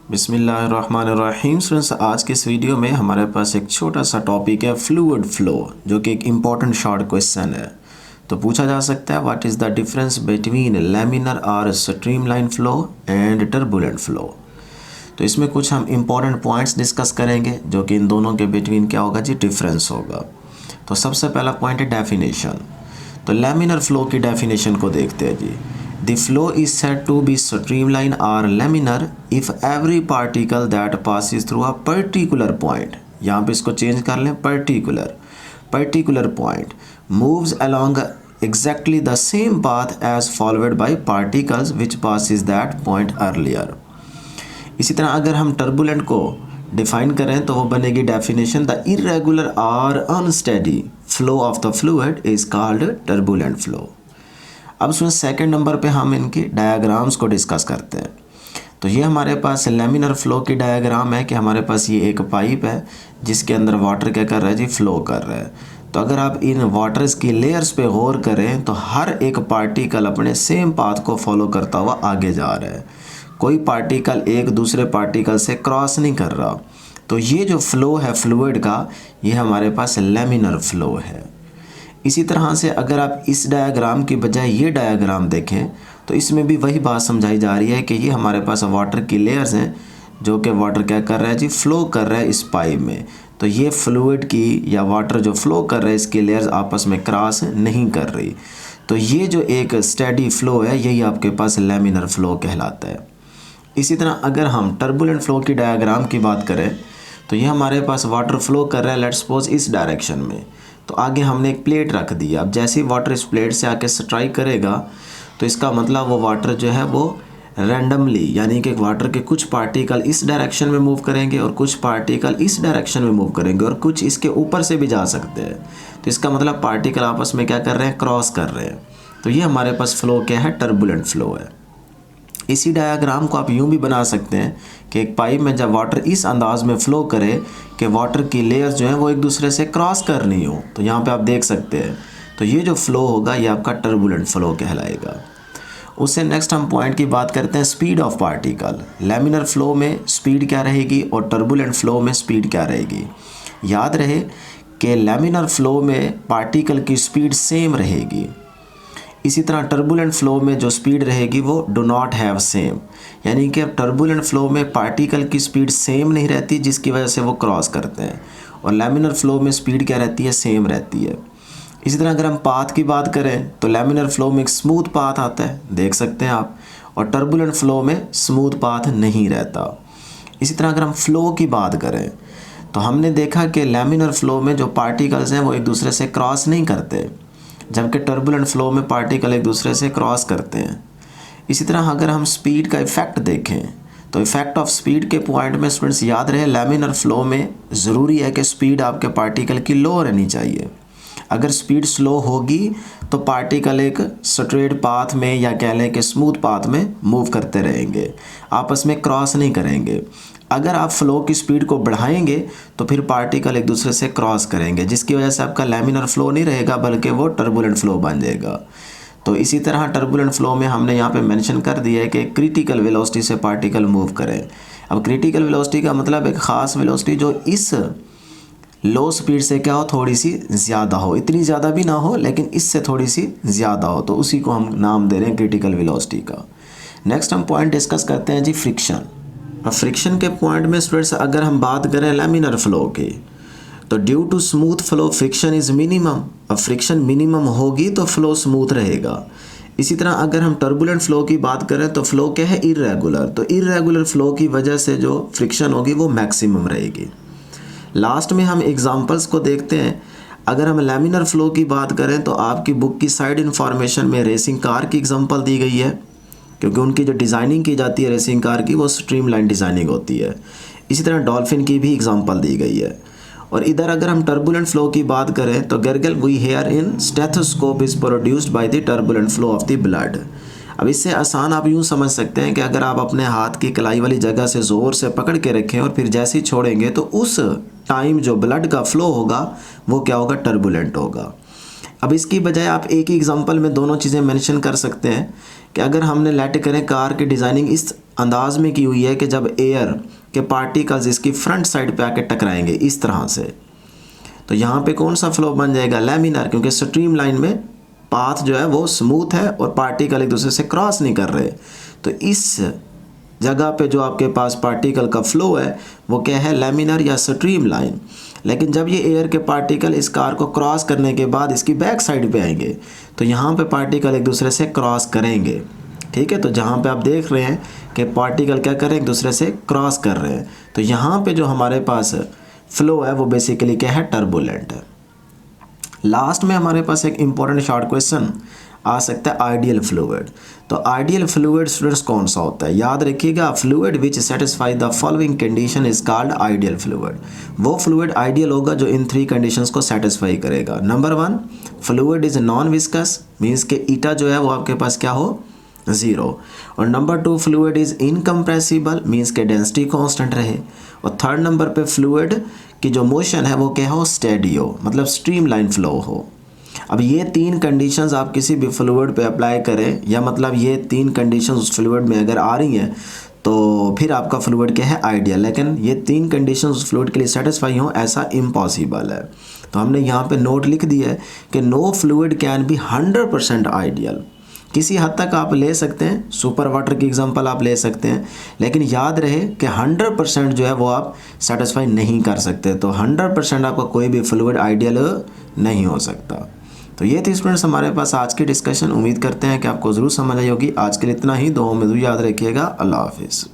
बिस्मिल्लाहिर्रहमानिर्रहीम। स्टूडेंट्स, आज के इस वीडियो में हमारे पास एक छोटा सा टॉपिक है फ्लूइड फ्लो, जो कि एक इम्पॉर्टेंट शॉर्ट क्वेश्चन है। तो पूछा जा सकता है what is the difference between laminar और streamline flow and turbulent flow. तो इसमें कुछ हम इम्पॉर्टेंट पॉइंट्स डिस्कस करेंगे जो कि इन दोनों के बिटवीन क्या होगा जी, डिफरेंस होगा। तो सबसे पहला पॉइंट है डेफिनेशन। तो लैमिनर फ्लो की डेफिनेशन को देखते हैं जी। The flow is said to be streamline or laminar if every particle that passes through a particular point, यहाँ पे इसको चेंज कर लें, particular point moves along exactly the same path as followed by particles which passes that point earlier। इसी तरह अगर हम turbulent को डिफाइन करें तो वो बनेगी डेफिनेशन, द इरेगुलर और unsteady flow of the fluid is called turbulent flow. अब उसमें सेकंड नंबर पे हम इनकी डायग्राम्स को डिस्कस करते हैं। तो ये हमारे पास लैमिनर फ्लो की डायग्राम है कि हमारे पास ये एक पाइप है जिसके अंदर वाटर क्या कर रहा है जी, फ्लो कर रहा है। तो अगर आप इन वाटर्स की लेयर्स पे गौर करें तो हर एक पार्टिकल अपने सेम पाथ को फॉलो करता हुआ आगे जा रहा है, कोई पार्टिकल एक दूसरे पार्टिकल से क्रॉस नहीं कर रहा। तो ये जो फ्लो है फ्लूइड का, ये हमारे पास लैमिनर फ्लो है। इसी तरह से अगर आप इस डायग्राम की बजाय ये डायग्राम देखें तो इसमें भी वही बात समझाई जा रही है कि ये हमारे पास वाटर की लेयर्स हैं, जो कि वाटर क्या कर रहा है जी, फ्लो कर रहा है इस पाइप में। तो ये फ्लूइड की या वाटर जो फ्लो कर रहा है इसकी लेयर्स आपस में क्रॉस नहीं कर रही। तो ये जो एक स्टेडी फ्लो है यही आपके पास लैमिनर फ्लो कहलाता है। इसी तरह अगर हम टर्बुलेंट फ्लो की डायग्राम की बात करें तो ये हमारे पास वाटर फ्लो कर रहा है, लेट्स सपोज इस डायरेक्शन में। तो आगे हमने एक प्लेट रख दी। अब जैसे ही वाटर इस प्लेट से आके स्ट्राइक करेगा तो इसका मतलब वो वाटर जो है वो रैंडमली, यानी कि वाटर के कुछ पार्टिकल इस डायरेक्शन में मूव करेंगे और कुछ पार्टिकल इस डायरेक्शन में मूव करेंगे और कुछ इसके ऊपर से भी जा सकते हैं। तो इसका मतलब पार्टिकल आपस में क्या कर रहे हैं, क्रॉस कर रहे हैं। तो ये हमारे पास फ्लो क्या है, टर्बुलेंट फ्लो है। इसी डायग्राम को आप यूँ भी बना सकते हैं कि एक पाइप में जब वाटर इस अंदाज में फ़्लो करे कि वाटर की लेयर्स जो हैं वो एक दूसरे से क्रॉस कर रही हो, तो यहाँ पे आप देख सकते हैं। तो ये जो फ़्लो होगा ये आपका टर्बुलेंट फ़्लो कहलाएगा। उससे नेक्स्ट हम पॉइंट की बात करते हैं, speed of particle. Laminar flow में स्पीड क्या रहेगी और टर्बुलेंट फ़्लो में स्पीड क्या रहेगी। याद रहे कि लैमिनर फ़्लो में पार्टिकल की स्पीड सेम रहेगी। इसी तरह टर्बुलेंट फ्लो में जो स्पीड रहेगी वो डू नॉट हैव सेम, यानी कि टर्बुलेंट फ्लो में पार्टिकल की स्पीड सेम नहीं रहती जिसकी वजह से वो क्रॉस करते हैं, और लैमिनर फ्लो में स्पीड क्या रहती है, सेम रहती है। इसी तरह अगर हम पाथ की बात करें तो लैमिनर फ्लो में एक स्मूथ पाथ आता है, देख सकते हैं आप, और टर्बुलेंट फ्लो में स्मूथ पाथ नहीं रहता। इसी तरह अगर हम फ्लो की बात करें तो हमने देखा कि लैमिनर फ्लो में जो पार्टिकल्स हैं वो एक दूसरे से क्रॉस नहीं करते, जबकि टर्बुलेंट फ्लो में पार्टिकल एक दूसरे से क्रॉस करते हैं। इसी तरह अगर हम स्पीड का इफ़ेक्ट देखें तो इफ़ेक्ट ऑफ स्पीड के पॉइंट में स्टूडेंट्स याद रहे, लैमिनर फ्लो में ज़रूरी है कि स्पीड आपके पार्टिकल की लो रहनी चाहिए। अगर स्पीड स्लो होगी तो पार्टिकल एक स्ट्रेट पाथ में या कह लें कि स्मूथ पाथ में मूव करते रहेंगे, आपस में क्रॉस नहीं करेंगे। अगर आप फ्लो की स्पीड को बढ़ाएंगे तो फिर पार्टिकल एक दूसरे से क्रॉस करेंगे, जिसकी वजह से आपका लैमिनर फ्लो नहीं रहेगा बल्कि वो टर्बुलेंट फ्लो बन जाएगा। तो इसी तरह टर्बुलेंट फ्लो में हमने यहाँ पे मेंशन कर दिया है कि क्रिटिकल वेलोसिटी से पार्टिकल मूव करें। अब क्रिटिकल वेलोसिटी का मतलब एक ख़ास वेलोसिटी जो इस लो स्पीड से क्या हो, थोड़ी सी ज़्यादा हो, इतनी ज़्यादा भी ना हो लेकिन इससे थोड़ी सी ज़्यादा हो, तो उसी को हम नाम दे रहे हैं क्रिटिकल वेलोसिटी का। नेक्स्ट हम पॉइंट डिस्कस करते हैं जी, फ्रिक्शन। अब फ्रिक्शन के पॉइंट में स्टूडेंट्स अगर हम बात करें लैमिनर फ्लो की तो due to smooth flow friction is minimum. अब फ्रिक्शन मिनिमम होगी तो फ्लो स्मूथ रहेगा। इसी तरह अगर हम टर्बुलेंट फ्लो की बात करें तो फ्लो क्या है, इरेगुलर। तो इरेगुलर फ्लो की वजह से जो फ्रिक्शन होगी वो मैक्सिमम रहेगी। लास्ट में हम एग्जांपल्स को देखते हैं। अगर हम लैमिनर फ्लो की बात करें तो आपकी बुक की साइड इन्फॉर्मेशन में रेसिंग कार की एग्जांपल दी गई है, क्योंकि उनकी जो डिज़ाइनिंग की जाती है रेसिंग कार की वो स्ट्रीमलाइन डिज़ाइनिंग होती है। इसी तरह डॉल्फिन की भी एग्जांपल दी गई है। और इधर अगर हम टर्बुलेंट फ्लो की बात करें तो gurgle we hear in stethoscope is produced by the turbulent flow of the blood. अब इससे आसान आप यूँ समझ सकते हैं कि अगर आप अपने हाथ की कलाई वाली जगह से ज़ोर से पकड़ के रखें और फिर जैसे ही छोड़ेंगे तो उस टाइम जो ब्लड का फ्लो होगा वो क्या होगा, टर्बुलेंट होगा। अब इसकी बजाय आप एक ही एग्जांपल में दोनों चीज़ें मेंशन कर सकते हैं कि अगर हमने लेट करें कार की डिज़ाइनिंग इस अंदाज में की हुई है कि जब एयर के पार्टिकल्स इसकी फ्रंट साइड पे आके टकराएंगे इस तरह से, तो यहाँ पे कौन सा फ्लो बन जाएगा, लैमिनार, क्योंकि स्ट्रीम लाइन में पाथ जो है वो स्मूथ है और पार्टिकल एक दूसरे से क्रॉस नहीं कर रहे। तो इस जगह पे जो आपके पास पार्टिकल का फ्लो है वो क्या है, लैमिनार या स्ट्रीम लाइन। लेकिन जब ये एयर के पार्टिकल इस कार को क्रॉस करने के बाद इसकी बैक साइड पे आएंगे तो यहाँ पे पार्टिकल एक दूसरे से क्रॉस करेंगे। ठीक है, तो जहाँ पे आप देख रहे हैं कि पार्टिकल क्या कर रहे हैं, एक दूसरे से क्रॉस कर रहे हैं, तो यहाँ पे जो हमारे पास फ्लो है वो बेसिकली क्या है, टर्बुलेंट है। लास्ट में हमारे पास एक इम्पॉर्टेंट शॉर्ट क्वेश्चन आ सकता है, आइडियल फ्लूइड। तो आइडियल फ्लूइड स्टूडेंट्स कौन सा होता है, याद रखिएगा, fluid which satisfy the following condition is called ideal fluid. वो फ्लूइड आइडियल होगा जो इन 3 कंडीशंस को सेटिस्फाई करेगा। Number 1, fluid is non viscous, means के ईटा जो है वो आपके पास क्या हो, 0। और number 2, fluid is incompressible, means के डेंसिटी कांस्टेंट रहे। और थर्ड नंबर पे फ्लूइड की जो मोशन है वो क्या हो, स्टेडी हो, मतलब स्ट्रीम लाइन फ्लो हो। अब ये 3 कंडीशंस आप किसी भी फ्लूइड पे अप्लाई करें, या मतलब ये 3 कंडीशंस उस फ्लूइड में अगर आ रही हैं तो फिर आपका फ्लूइड क्या है, आइडियल। लेकिन ये 3 कंडीशंस उस फ्लूइड के लिए सेटिस्फाई हों ऐसा इम्पॉसिबल है। तो हमने यहाँ पे नोट लिख दिया है कि no fluid can be 100% ideal. किसी हद तक आप ले सकते हैं, सुपर वाटर की एग्जांपल आप ले सकते हैं, लेकिन याद रहे कि 100% जो है वो आप सेटिस्फाई नहीं कर सकते। तो 100% आपका कोई भी फ्लूइड आइडियल नहीं हो सकता। तो ये थी स्टूडेंट्स हमारे पास आज की डिस्कशन। उम्मीद करते हैं कि आपको ज़रूर समझ आई होगी। आज के लिए इतना ही, दुआओं में ज़रूर याद रखिएगा। अल्लाह हाफिज़।